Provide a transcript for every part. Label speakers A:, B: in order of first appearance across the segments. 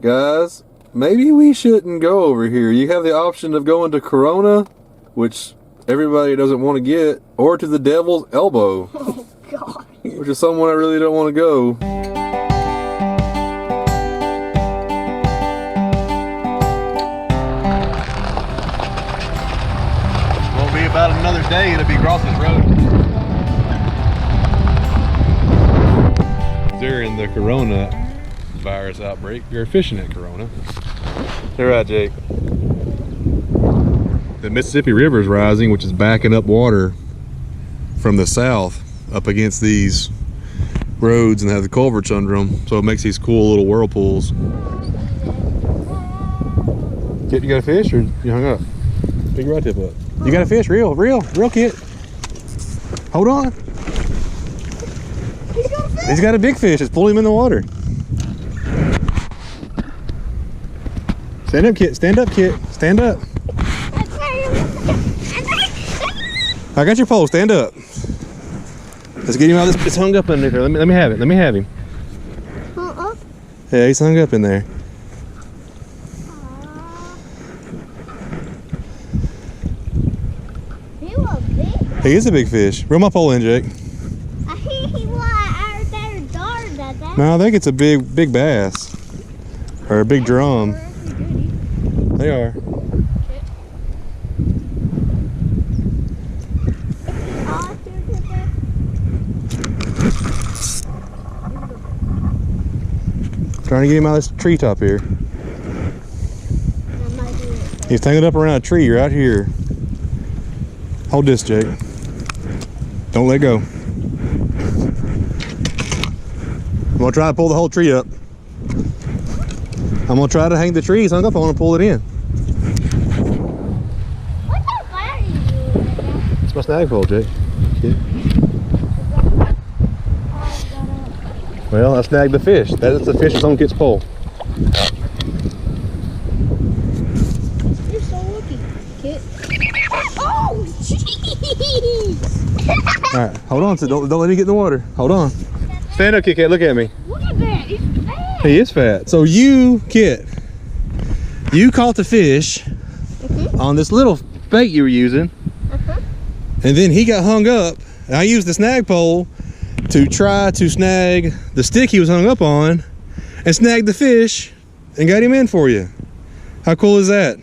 A: Guys, maybe we shouldn't go over here. You have the option of going to Corona, which everybody doesn't want to get, or to the Devil's Elbow.
B: Oh, God.
A: Which is somewhere I really don't want to go. Won't be about another day, it'll be across this road. During the Corona virus outbreak, we were fishing at Corona. You're right, Jake. The Mississippi River is rising, which is backing up water from the south up against these roads and have the culverts under them, so it makes these cool little whirlpools. Kit, you got a fish or you hung up? Pick your rod tip up. You got a fish, real Kit. Hold on.
B: He's got a fish.
A: He's got a big fish. It's pulling him in the water. Stand up, Kit. Stand up, Kit. Stand up. I got your pole. Stand up. Let's get him out of this. It's hung up in there. Let me have it. Let me have him. Yeah, he's hung up in there.
B: He was big.
A: He is a big fish. Reel my pole in, Jake.
B: I think he was out there darn that.
A: No, I think it's a big bass. Or a big drum. They are. Trying to get him out of this treetop here. He's tangled up around a tree right here. Hold this, Jake. Don't let go. I'm gonna try to pull the whole tree up. I'm gonna try to hang the tree. He's hung up. I want to pull it in.
B: What kind of fire are you doing?
A: It's my snag pole, Jake. Yeah. Well, I snagged the fish. That's the fish that's on Kit's pole.
B: You're so lucky, Kit. Oh, jeez!
A: All right, hold on. So don't let him get in the water. Hold on. Stand up, Kit. Look at me.
B: Look at that. He's fat.
A: He is fat. So you, Kit, you caught the fish on this little bait you were using, and then he got hung up. And I used the snag pole to try to snag the stick he was hung up on and snag the fish and got him in for you. How cool is that?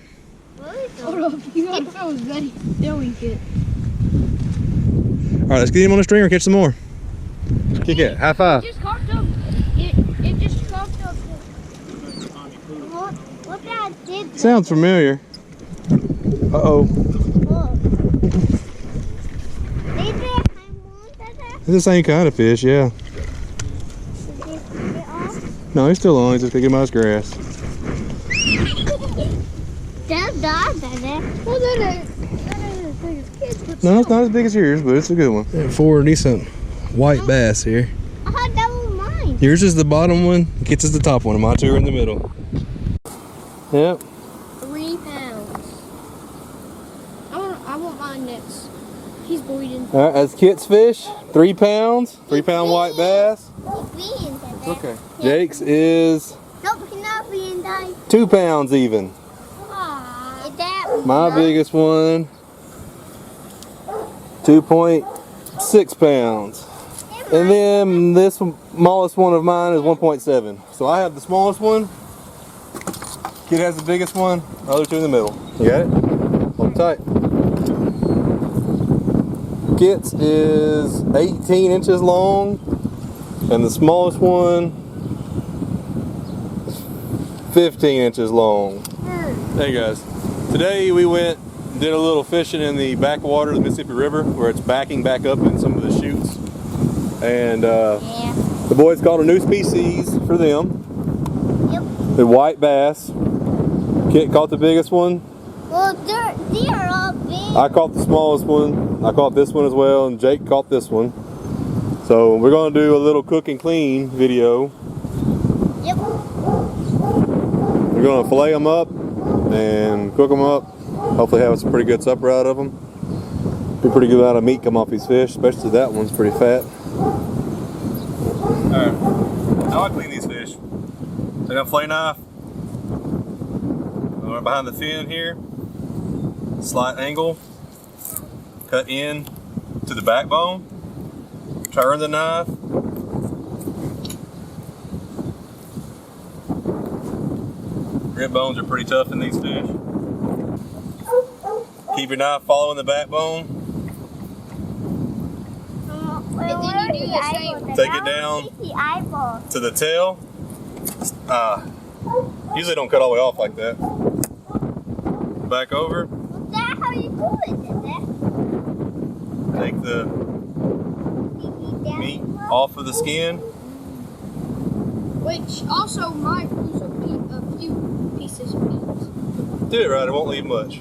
B: Hold up. You gotta throw his buddy. Doing Kit.
A: All right, let's get him on the stringer and catch some more. Kick it. High five.
B: It just cocked up. It just cocked up. Look how it did.
A: Sounds familiar. Uh-oh.
B: Look.
A: It's the same kind of fish, yeah. No, he's still on. He's just picking him out of his grass. No, it's not as big as yours, but it's a good one. Four decent white bass here.
B: I thought that was mine.
A: Yours is the bottom one, Kit's is the top one, and my two are in the middle. Yep.
B: 3 pounds. I want mine next. He's bleeding.
A: All right, that's Kit's fish. 3 pounds. 3 pound white bass. Okay. Jake's is
B: Nope, he's not being died.
A: 2 pounds even.
B: Is that
A: My biggest one, 2.6 pounds. And then this smallest one of mine is 1.7. So I have the smallest one. Kid has the biggest one. The other two in the middle. You got it? Hold tight. Kit's is 18 inches long, and the smallest one is 15 inches long. Hey guys, today we went and did a little fishing in the backwater of the Mississippi River, where it's backing back up in some of the chutes. And the boys caught a new species for them.
B: Yep.
A: The white bass. Kit caught the biggest one.
B: Well, they're all big.
A: I caught the smallest one. I caught this one as well, and Jake caught this one. So we're gonna do a little cook and clean video.
B: Yep.
A: We're gonna fillet them up and cook them up. Hopefully have some pretty good supper out of them. Be pretty good amount of meat come off these fish, especially that one's pretty fat. Alright, how I clean these fish. I got a fillet knife, Right behind the fin here, slight angle, cut in to the backbone, turn the knife, rib bones are pretty tough in these fish. Keep your knife following the backbone.
B: And then you do the same.
A: Take it down
B: The eyeball.
A: to the tail. Usually don't cut all the way off like that. Back over.
B: Is that how you do it? Is that?
A: Take the meat off of the skin.
C: Which also might lose a few pieces of meat.
A: Do it right, it won't leave much.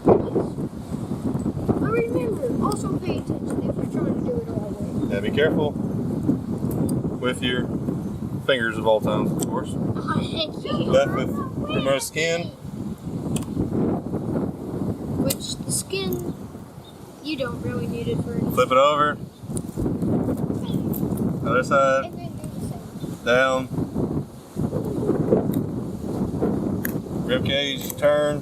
C: But remember, also pay attention if you're trying to do it all the way.
A: Yeah, be careful with your fingers of all times, of course. Left with primrose skin.
C: Which the skin, you don't really need it for anything.
A: Flip it over. Other side.
C: And then do the same.
A: Down. Rib cage, turn.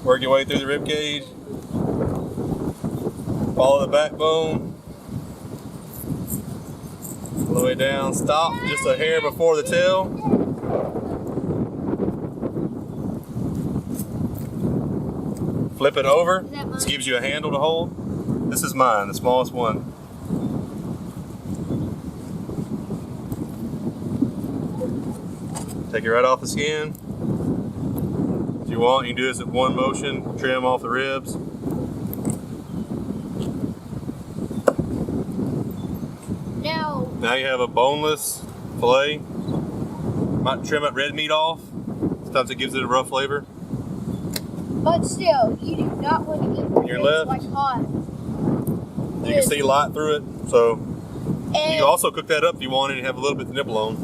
A: Work your way through the rib cage. Follow the backbone. All the way down. Stop just a hair before the tail. Flip it over.
C: Is that mine?
A: This gives you a handle to hold. This is mine, the smallest one. Take it right off the skin. If you want, you can do this in one motion. Trim off the ribs. Now you have a boneless fillet. Might trim that red meat off. Sometimes it gives it a rough flavor.
C: But still, you do not want to eat the
A: Your
C: ribs
A: left.
C: like hot.
A: You can see light through it. So you
C: And
A: can also cook that up if you wanted and have a little bit of nibble on.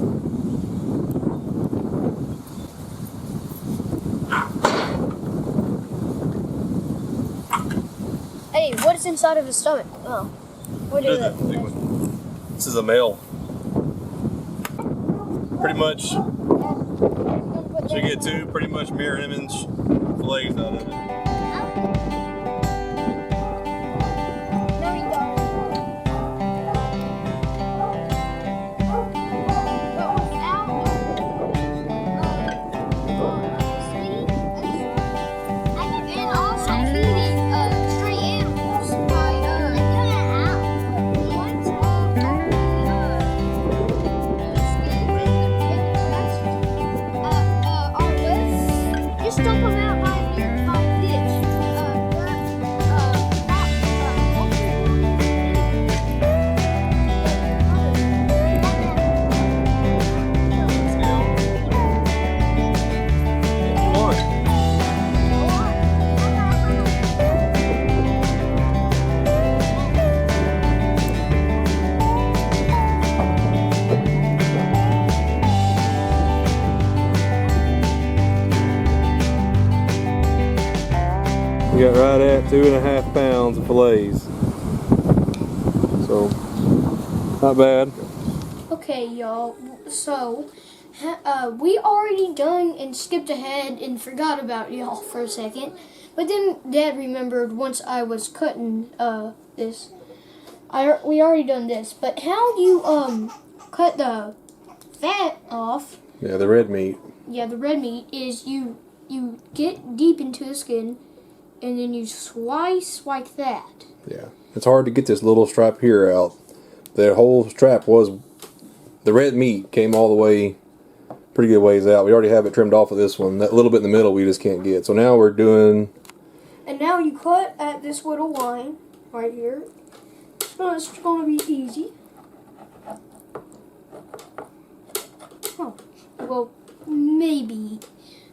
C: hey, what is inside of his stomach? Oh, what is it?
A: This is a male. Pretty much, so you get two pretty much mirror image fillets out of it.
C: No, you don't. But and also feeding stray animals by just dump them out by ditch.
A: We got right at 2.5 pounds of fillets. So, not bad.
C: Okay, y'all. So, we already done and skipped ahead and forgot about y'all for a second. But then Dad remembered once I was cutting this. We already done this. But how you cut the fat off?
A: Yeah, the red meat.
C: Yeah, the red meat is you get deep into the skin and then you slice like that.
A: Yeah, it's hard to get this little strap here out. The whole strap was, the red meat came all the way, pretty good ways out. We already have it trimmed off of this one. That little bit in the middle we just can't get. So now we're doing...
C: And now you cut at this little line right here. So it's going to be easy. Oh, well, maybe,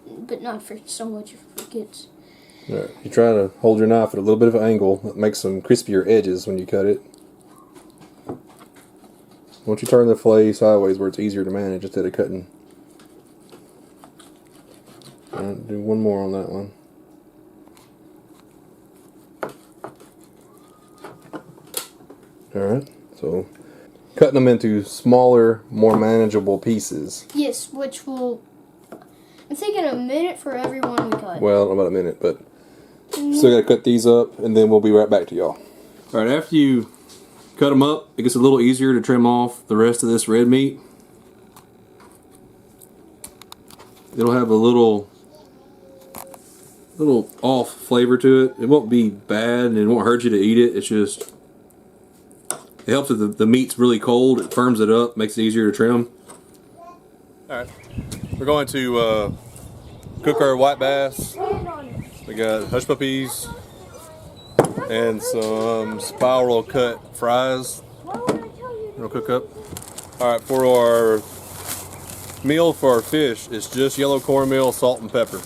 C: but not for so much for kids.
A: Right. You try to hold your knife at a little bit of an angle. That makes some crispier edges when you cut it. Once you turn the fillet sideways where it's easier to manage instead of cutting. Alright, do one more on that one. Alright, so cutting them into smaller, more manageable pieces.
C: Yes, which will. I'm thinking a minute for every one we cut.
A: Well, about a minute, but still got to cut these up, and then we'll be right back to y'all. All right, after you cut them up, it gets a little easier to trim off the rest of this red meat. It'll have a little off flavor to it. It won't be bad, and it won't hurt you to eat it. It's just, it helps if the meat's really cold. It firms it up, makes it easier to trim. All right, we're going to cook our white bass. We got hush puppies and some spiral cut fries. We'll cook up. All right, for our meal for our fish, it's just yellow cornmeal, salt, and pepper.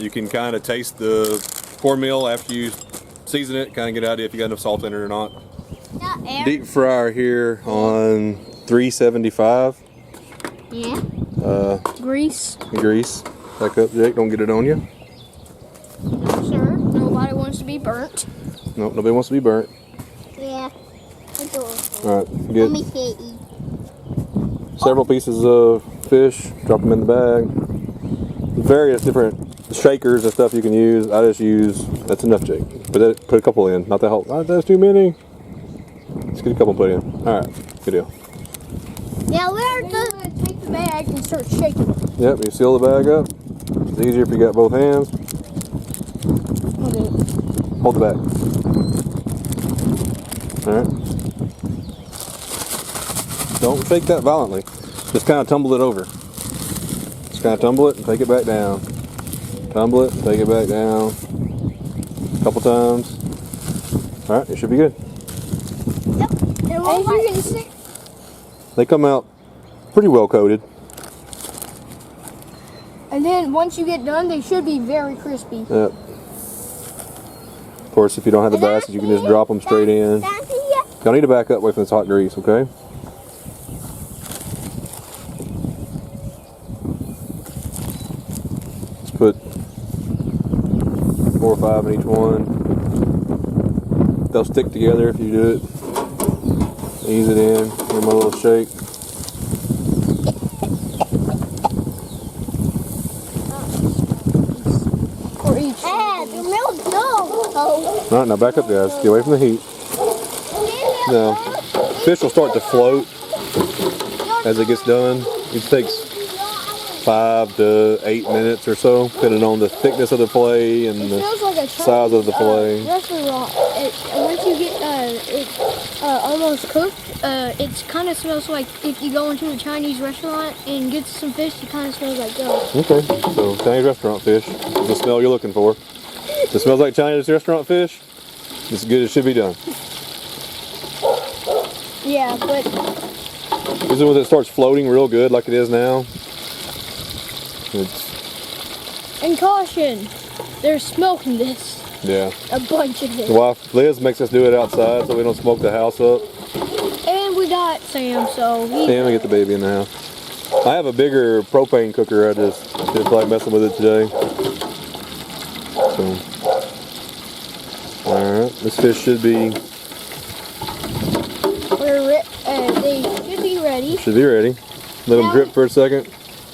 A: You can kind of taste the cornmeal after you season it, kind of get an idea if you got enough salt in it or not. Deep fryer here on 375.
B: Yeah.
C: Grease.
A: Grease. Back up, Jake. Don't get it on you.
C: Sure. Nobody wants to be burnt.
A: Nope, nobody wants to be burnt.
B: Yeah.
A: All right,
B: Let
A: get
B: me see.
A: several pieces of fish. Drop them in the bag. Various different shakers and stuff you can use. I just use, that's enough, Jake. Put a couple in. Not that whole. That's too many. Let's get a couple put in. All right, good deal.
B: Yeah, we're
C: Then you're going to take the bag and start shaking it.
A: Yep, you seal the bag up. It's easier if you got both hands. Hold the bag. Alright. Don't shake that violently. Just kind of tumble it over. Just kind of tumble it and take it back down. Tumble it and take it back down. A couple times. Alright, it should be good.
B: Yep. And
C: As you can see,
A: They come out pretty well coated.
C: and then once you get done, they should be very crispy.
A: Yep. Of course, if you don't have the baskets, you can just drop them straight in. Y'all need to back up away from this hot grease, okay? Let's put 4 or 5 in each one. They'll stick together if you do it. Ease it in. Give them a little shake.
C: For each.
B: The milk dog. Oh.
A: Alright, now back up, guys. Get away from the heat. Now, fish will start to float as it gets done. It takes 5 to 8 minutes or so, depending on the thickness of the fillet and
C: It
A: the
C: smells like a
A: size of the fillet.
C: restaurant. Once you get it almost cooked, it kind of smells like if you go into a Chinese restaurant and get some fish, it kind of smells like those.
A: Okay, so Chinese restaurant fish is the smell you're looking for. If it smells like Chinese restaurant fish, it's good as it should be done.
C: Yeah, but
A: Usually when it starts floating real good like it is now, it's,
C: and caution, they're smoking this.
A: yeah.
C: A bunch of it.
A: The wife, Liz, makes us do it outside so we don't smoke the house up.
C: And we got Sam, so he.
A: And we get the baby in the house. I have a bigger propane cooker. I just like messing with it today. So, alright, this fish should be
C: They should be ready.
A: ready. Let them drip for a second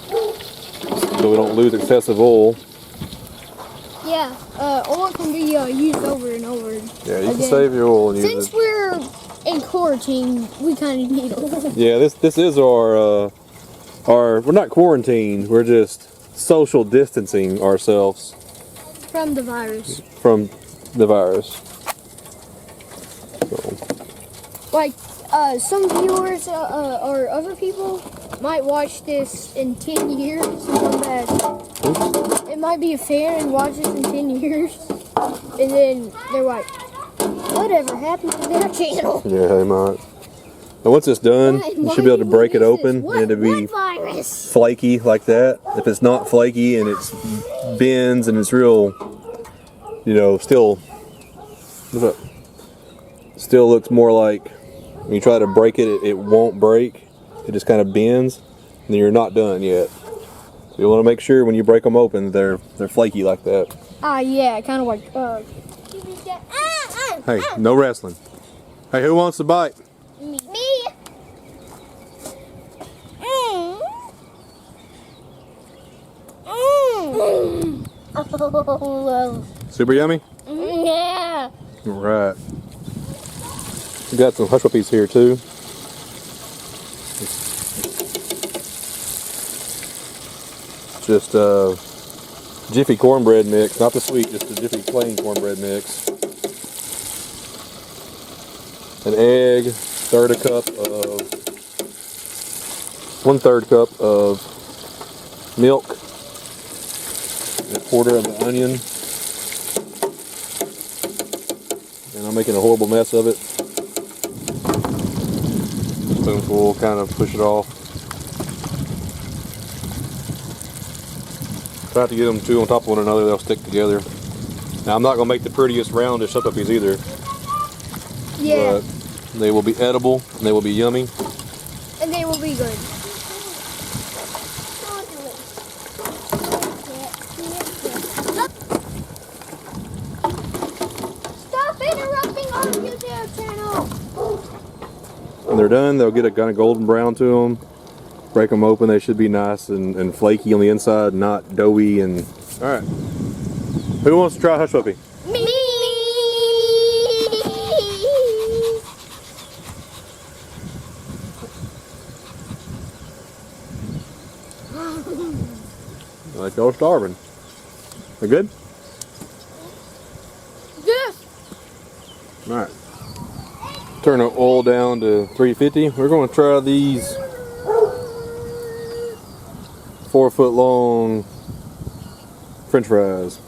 A: so we don't lose excessive oil.
C: Yeah, oil can be used over and over.
A: Yeah, you can
C: again.
A: save your oil and use
C: Since
A: it.
C: we're in quarantine, we kind of need oil.
A: Yeah, this is our we're not quarantined. We're just social distancing ourselves
C: From the virus.
A: from the virus. So,
C: Like, some viewers or other people might watch this in 10 years and come back. It might be a fan and watch this in 10 years. And then they're like, whatever happened to their channel?
A: yeah, they might. And once it's done, you should be able to break it open and it'll be
B: Virus.
A: flaky like that. If it's not flaky and it's bends and it's real, still looks more like when you try to break it, it won't break. It just kind of bends, and then you're not done yet. So you want to make sure when you break them open, they're flaky like that.
C: Yeah, kind of like,
A: Hey, no wrestling. Hey, who wants to bite?
B: Me.
A: Super yummy?
B: Yeah.
A: Right. We got some hush puppies here too. Just Jiffy cornbread mix, not the sweet, just the Jiffy plain cornbread mix. An egg, 1/3 cup of milk, and 1/4 of the onion. And I'm making a horrible mess of it. Spoonful, kind of push it off. Try to get them two on top of one another, they'll stick together. Now I'm not going to make the prettiest roundish hush puppies either.
C: Yeah.
A: But they will be edible, and they will be yummy.
C: And they will be good.
B: Stop interrupting our YouTube channel.
A: When they're done, they'll get a kind of golden brown to them. Break them open, they should be nice and flaky on the inside, not doughy. And all right, who wants to try hush puppy?
B: Me.
A: Like y'all starving. They good?
C: Yes.
A: All right. Turn the oil down to 350. We're going to try these 4-foot long French fries.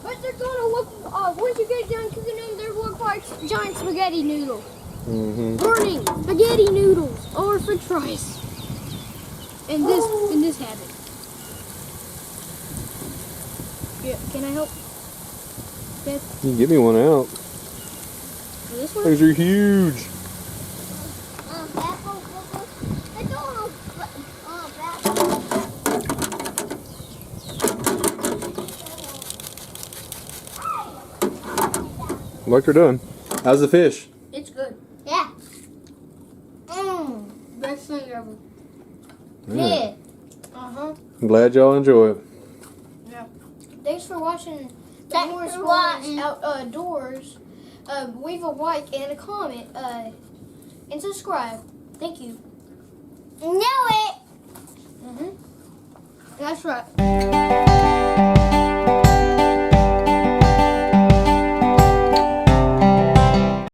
C: But they're gonna look, once you get done cooking them, they look like giant spaghetti noodles. Burning spaghetti noodles or French fries. In this habit. Yeah, can I help? Yes.
A: You can get me one out.
C: This one?
A: These are huge. Like they're done. How's the fish?
C: It's good.
B: Yeah.
C: Best thing ever.
B: Yeah.
C: Uh-huh.
A: I'm glad y'all enjoy it.
C: Yeah. Thanks for watching the
B: Thanks
C: Morris
B: for
C: Mornings
B: watching.
C: Outdoors. Leave a like and a comment. And subscribe. Thank you.
B: Know it.
C: That's right.